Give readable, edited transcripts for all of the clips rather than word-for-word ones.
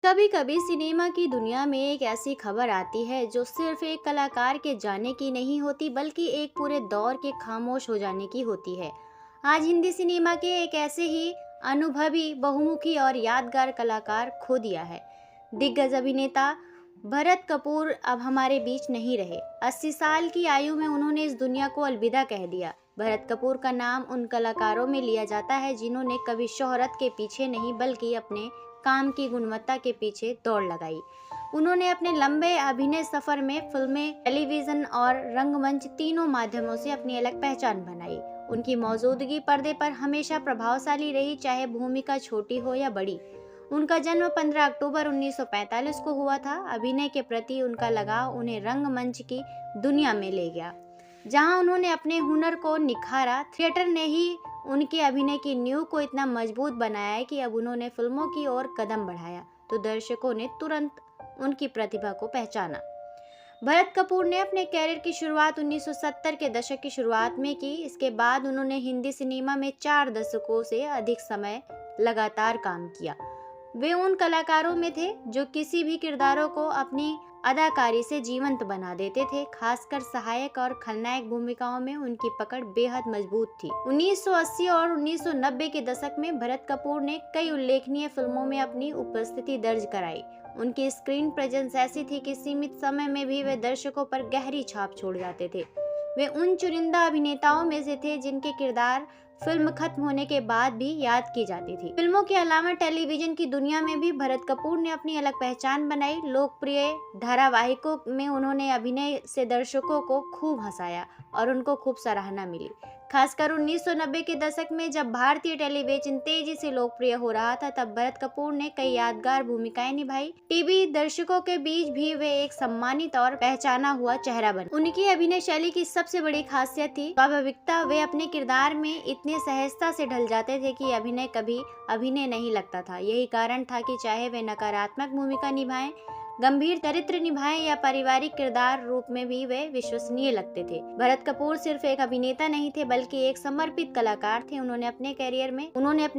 कभी कभी सिनेमा की दुनिया में एक ऐसी खबर आती है जो सिर्फ एक कलाकार के जाने की नहीं होती बल्कि एक पूरे दौर के खामोश हो जाने की होती है। आज हिंदी सिनेमा के एक ऐसे ही अनुभवी, बहुमुखी और यादगार कलाकार खो दिया है। दिग्गज अभिनेता भरत कपूर अब हमारे बीच नहीं रहे। 80 साल की आयु में उन्होंने इस दुनिया को अलविदा कह दिया। भरत कपूर का नाम उन कलाकारों में लिया जाता है जिन्होंने कभी शोहरत के पीछे नहीं बल्कि अपने काम की गुणवत्ता के पीछे दौड़ लगाई। उन्होंने अपने लंबे अभिनय सफर में फिल्में, टेलीविजन और रंगमंच तीनों माध्यमों से अपनी अलग पहचान बनाई। उनकी मौजूदगी पर्दे पर हमेशा प्रभावशाली रही, चाहे भूमिका छोटी हो या बड़ी। उनका जन्म 15 अक्टूबर 1945 को हुआ था। अभिनय के प्रति उनका लगाव उन्हें रंगमंच की दुनिया में ले गया, जहां उन्होंने अपने हुनर को निखारा। थिएटर ने ही उनके अभिनय की नींव को इतना मजबूत बनाया कि अब उन्होंने फिल्मों की ओर कदम बढ़ाया तो दर्शकों ने तुरंत उनकी प्रतिभा को पहचाना। भरत कपूर ने अपने कैरियर की शुरुआत 1970 के दशक की शुरुआत में की। इसके बाद उन्होंने हिंदी सिनेमा में 4 दशकों से अधिक समय लगातार काम किया। वे उन कलाकारों में थे जो किसी भी किरदारों को अपनी अदाकारी से जीवंत बना देते थे। खासकर सहायक और खलनायक भूमिकाओं में उनकी पकड़ बेहद मजबूत थी। 1980 और 1990 के दशक में भरत कपूर ने कई उल्लेखनीय फिल्मों में अपनी उपस्थिति दर्ज कराई। उनकी स्क्रीन प्रेजेंस ऐसी थी कि सीमित समय में भी वे दर्शकों पर गहरी छाप छोड़ जाते थे। वे उन चुनिंदा अभिनेताओं में से थे जिनके किरदार फिल्म खत्म होने के बाद भी याद की जाती थी। फिल्मों के अलावा टेलीविजन की दुनिया में भी भरत कपूर ने अपनी अलग पहचान बनाई। लोकप्रिय धारावाहिकों में उन्होंने अभिनय से दर्शकों को खूब हंसाया और उनको खूब सराहना मिली। खासकर 1990 के दशक में जब भारतीय टेलीविजन तेजी से लोकप्रिय हो रहा था, तब भरत कपूर ने कई यादगार भूमिकाएं निभाई। टीवी दर्शकों के बीच भी वे एक सम्मानित और पहचाना हुआ चेहरा बने। उनकी अभिनय शैली की सबसे बड़ी खासियत थी स्वाभाविकता। वे अपने किरदार में इतने सहजता से ढल जाते थे कि अभिनय कभी अभिनय नहीं लगता था। यही कारण था कि चाहे वे नकारात्मक भूमिका निभाएं, गंभीर चरित्र निभाएं या पारिवारिक किरदार रूप में भी वे विश्वसनीय लगते थे। भरत कपूर सिर्फ एक अभिनेता नहीं थे बल्कि एक समर्पित कलाकार थे। उन्होंने अपने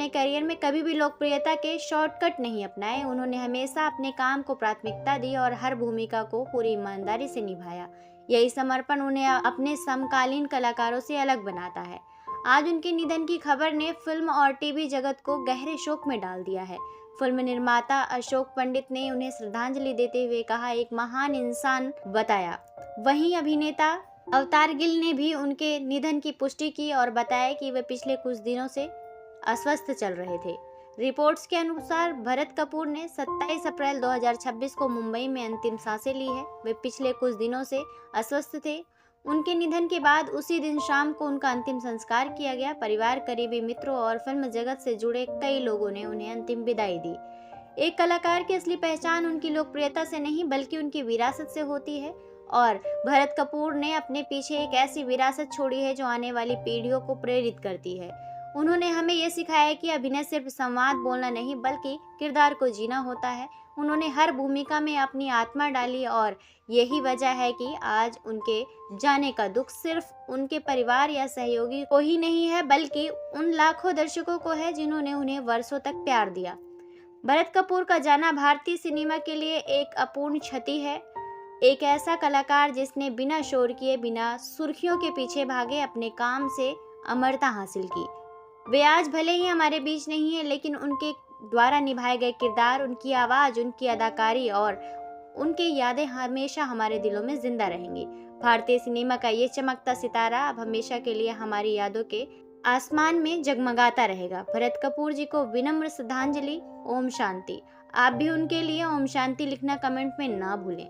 करियर में कभी भी लोकप्रियता के शॉर्टकट नहीं अपनाए। उन्होंने हमेशा अपने काम को प्राथमिकता दी और हर भूमिका को पूरी ईमानदारी से निभाया। यही समर्पण उन्हें अपने समकालीन कलाकारों से अलग बनाता है। आज उनके निधन की खबर ने फिल्म और टीवी जगत को गहरे शोक में डाल दिया है। फिल्म निर्माता अशोक पंडित ने उन्हें श्रद्धांजलि देते हुए कहा, एक महान इंसान बताया। वहीं अभिनेता अवतार गिल ने भी उनके निधन की पुष्टि की और बताया कि वे पिछले कुछ दिनों से अस्वस्थ चल रहे थे। रिपोर्ट्स के अनुसार भरत कपूर ने 27 अप्रैल 2026 को मुंबई में अंतिम सांसें ली है। वे पिछले कुछ दिनों से अस्वस्थ थे। उनके निधन के बाद उसी दिन शाम को उनका अंतिम संस्कार किया गया। परिवार, करीबी मित्रों और फिल्म जगत से जुड़े कई लोगों ने उन्हें अंतिम विदाई दी। एक कलाकार की असली पहचान उनकी लोकप्रियता से नहीं बल्कि उनकी विरासत से होती है और भरत कपूर ने अपने पीछे एक ऐसी विरासत छोड़ी है जो आने वाली पीढ़ियों को प्रेरित करती है। उन्होंने हमें ये सिखाया कि अभिनय सिर्फ संवाद बोलना नहीं बल्कि किरदार को जीना होता है। उन्होंने हर भूमिका में अपनी आत्मा डाली और यही वजह है कि आज उनके जाने का दुख सिर्फ उनके परिवार या सहयोगी को ही नहीं है बल्कि उन लाखों दर्शकों को है जिन्होंने उन्हें वर्षों तक प्यार दिया। भरत कपूर का जाना भारतीय सिनेमा के लिए एक अपूर्ण क्षति है। एक ऐसा कलाकार जिसने बिना शोर किए, बिना सुर्खियों के पीछे भागे अपने काम से अमरता हासिल की। वे आज भले ही हमारे बीच नहीं है, लेकिन उनके द्वारा निभाए गए किरदार, उनकी आवाज, उनकी अदाकारी और उनकी यादें हमेशा हमारे दिलों में जिंदा रहेंगी। भारतीय सिनेमा का ये चमकता सितारा अब हमेशा के लिए हमारी यादों के आसमान में जगमगाता रहेगा। भरत कपूर जी को विनम्र श्रद्धांजलि। ओम शांति। आप भी उनके लिए ओम शांति लिखना कमेंट में ना भूलें।